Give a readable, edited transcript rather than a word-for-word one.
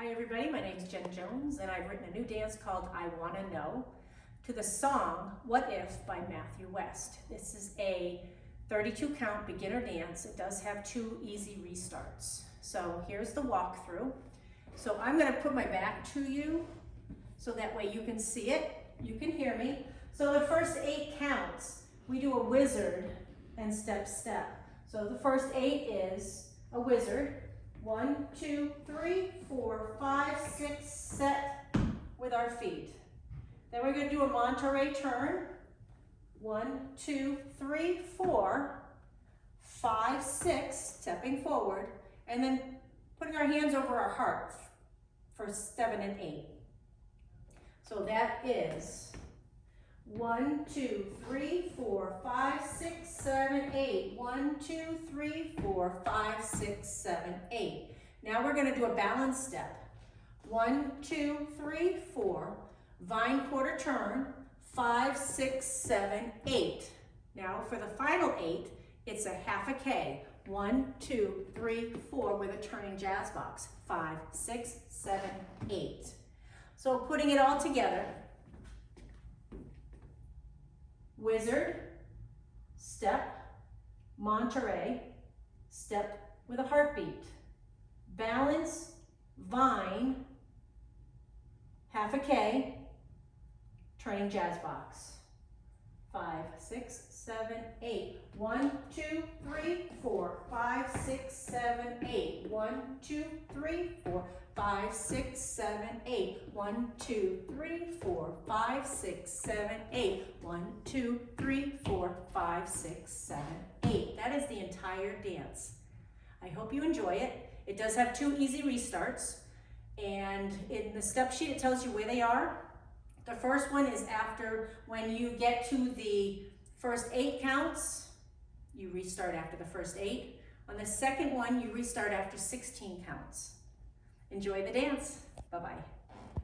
Hi everybody, my name is Jen Jones and I've written a new dance called I Wanna Know to the song What If by Matthew West. This is a 32 count beginner dance. It does have 2 easy restarts. So here's the walkthrough. So I'm gonna put my back to you so that way you can see it, you can hear me. So the first 8 counts, we do a wizard and step, step. So the first 8 is a wizard. 1, 2, 3, 4, 5, 6, set with our feet. Then we're going to do a Monterey turn. 1, 2, 3, 4, 5, 6, stepping forward, and then putting our hands over our heart for 7 and 8. So that is 1, 2, 3, 4, 5, 6, 7, 8. 1, 2, 3, 4, 5, 6, 7, 8. Now we're going to do a balance step. 1, 2, 3, 4. Vine quarter turn. 5, 6, 7, 8. Now for the final 8, it's a half a K. 1, 2, 3, 4 with a turning jazz box. 5, 6, 7, 8. So putting it all together. Wizard, step, Monterey, step with a heartbeat. Balance, vine, half a K, turning jazz box. 5, 6, 7, 8. 1, 2, 3, 4, 5, 6, 7, 8. 1, 2, 3, 4, 5, 6, 7, 8. 1, 2, 3, 4, 5, 6, 7, 8. 1, 2, 3, 4, 5, 6, 7, 8. That is the entire dance. I hope you enjoy it. It does have 2 easy restarts, and in the step sheet it tells you where they are. The first one is after when you get to the first 8 counts, you restart after the first 8. On the second one, you restart after 16 counts. Enjoy the dance. Bye-bye.